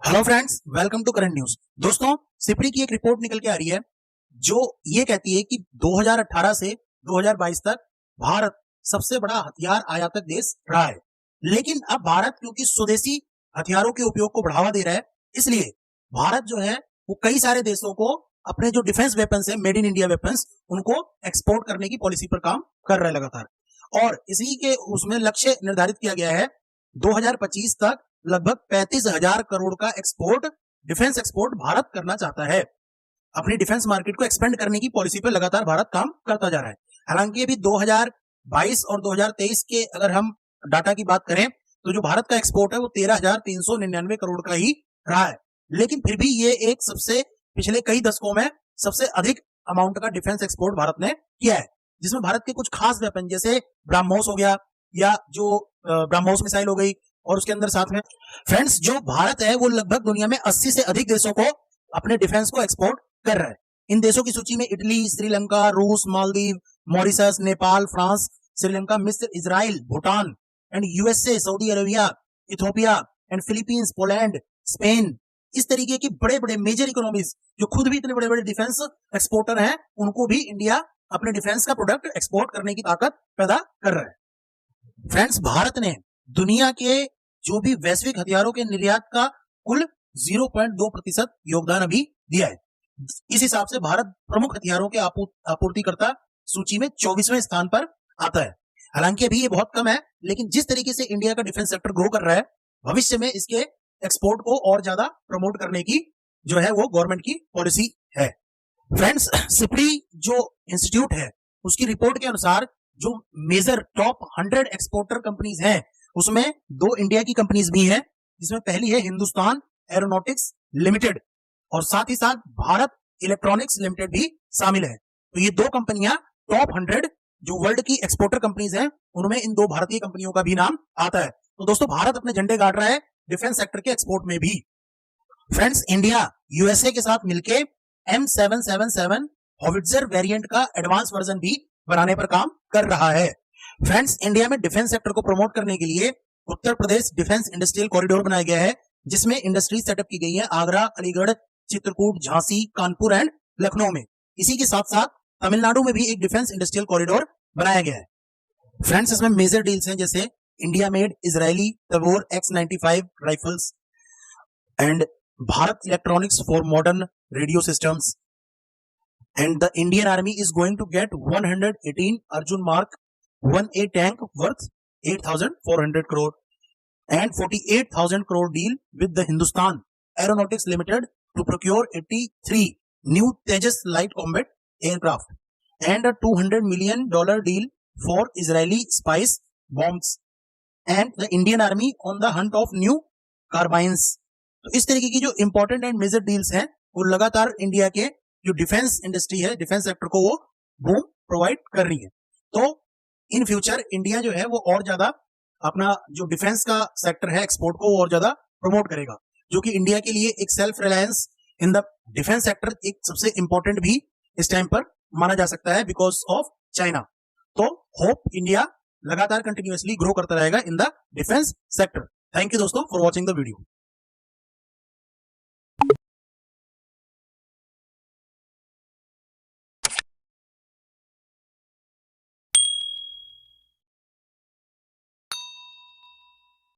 Hello friends, welcome to current news. दोस्तों, SIPRI की एक रिपोर्ट निकल के आ रही है जो ये कहती है कि 2018 से 2022 तक भारत सबसे बड़ा हथियार आयातक देश रहा है। लेकिन अब भारत क्योंकि स्वदेशी हथियारों के उपयोग को बढ़ावा दे रहा है, इसलिए भारत जो है वो कई सारे देशों को अपने जो डिफेंस वेपन्स है, मेड इन इंडिया वेपन्स, उनको एक्सपोर्ट करने की पॉलिसी पर काम कर रहा है लगातार। और इसी के उसमें लक्ष्य निर्धारित किया गया है 2025 तक लगभग 35,000 करोड़ का एक्सपोर्ट, डिफेंस एक्सपोर्ट भारत करना चाहता है। अपनी डिफेंस मार्केट को एक्सपेंड करने की पॉलिसी पर लगातार भारत काम करता जा रहा है। हालांकि अभी 2022 और 2023 के अगर हम डाटा की बात करें तो जो भारत का एक्सपोर्ट है वो 13,399 करोड़ का ही रहा है। लेकिन फिर भी ये एक सबसे पिछले कई दशकों में सबसे अधिक अमाउंट का डिफेंस एक्सपोर्ट भारत ने किया है, जिसमें भारत के कुछ खास वेपन जैसे ब्रह्मोस हो गया या जो ब्रह्मोस मिसाइल हो गई, और उसके अंदर साथ में फ्रेंड्स जो भारत है वो लगभग दुनिया में 80 से अधिक देशों को अपने डिफेंस को एक्सपोर्ट कर रहा है। इन देशों की सूची में इटली, श्रीलंका, रूस, मालदीव, मॉरिशस, नेपाल, फ्रांस, श्रीलंका, मिस्र, Israel, Bhutan and USA, Saudi Arabia, Ethiopia and Philippines, Poland, Spain, इस तरीके की बड़े बड़े मेजर इकोनॉमीज जो खुद भी इतने बड़े बड़े डिफेंस एक्सपोर्टर हैं, उनको भी इंडिया अपने डिफेंस का प्रोडक्ट एक्सपोर्ट करने की ताकत पैदा कर रहा है। फ्रेंड्स, भारत ने दुनिया के जो भी वैश्विक हथियारों के निर्यात का कुल 0.2% योगदान अभी दिया है। इस हिसाब से भारत प्रमुख हथियारों के आपूर्तिकर्ता सूची में 24वें स्थान पर आता है। हालांकि अभी ये बहुत कम है, लेकिन जिस तरीके से इंडिया का डिफेंस सेक्टर ग्रो कर रहा है, भविष्य में इसके एक्सपोर्ट को और ज्यादा प्रमोट करने की जो है वो गवर्नमेंट की पॉलिसी है। फ्रेंड्स, सिपरी जो इंस्टीट्यूट है उसकी रिपोर्ट के अनुसार जो मेजर टॉप 100 एक्सपोर्टर कंपनीज हैं उसमें 2 इंडिया की कंपनीज भी हैं, जिसमें पहली है हिंदुस्तान एरोनॉटिक्स लिमिटेड और साथ ही साथ भारत इलेक्ट्रॉनिक्स लिमिटेड भी शामिल है। तो ये 2 कंपनियां टॉप 100 जो वर्ल्ड की एक्सपोर्टर कंपनीज हैं, उनमें इन 2 भारतीय कंपनियों का भी नाम आता है। तो दोस्तों, भारत अपने झंडे गाड़ रहा है डिफेंस सेक्टर के एक्सपोर्ट में भी। फ्रेंड्स, इंडिया यूएसए के साथ मिलकर M777 हॉविट्जर वेरिएंट का एडवांस वर्जन भी बनाने पर काम कर रहा है। फ्रेंड्स, इंडिया में डिफेंस सेक्टर को प्रमोट करने के लिए Uttar Pradesh defence industrial corridor बनाया गया है, जिसमें इंडस्ट्री सेटअप की गई है आगरा, अलीगढ़, चित्रकूट, झांसी, कानपुर एंड लखनऊ में। इसी के साथ साथ तमिलनाडु में भी एक डिफेंस इंडस्ट्रियल कॉरिडोर बनाया गया है। फ्रेंड्स, इसमें मेजर डील्स हैं जैसे India made Israeli Tavor X95 rifles and Bharat Electronics for modern radio systems, and the Indian Army is going to get 118 Arjun Mark 1A tank worth 8,400 crore and 48,000 crore deal with the Hindustan Aeronautics Limited to procure 83 new Tejas light combat aircraft and a $200 million deal for Israeli spice bombs and the Indian Army on the hunt of new carbines। तो इस तरीके की जो important and major deals हैं वो लगातार India के जो डिफेंस इंडस्ट्री है, डिफेंस सेक्टर को वो बूम प्रोवाइड कर रही है। तो इन फ्यूचर इंडिया जो है वो और ज्यादा अपना जो डिफेंस का सेक्टर है एक्सपोर्ट को और ज्यादा प्रमोट करेगा, जो कि इंडिया के लिए एक self reliance in the defence sector एक सबसे इंपॉर्टेंट भी इस टाइम पर माना जा सकता है बिकॉज ऑफ चाइना। तो होप इंडिया लगातार कंटिन्यूअसली ग्रो करता रहेगा in the defence sector. Thank you दोस्तों फॉर वॉचिंग द वीडियो।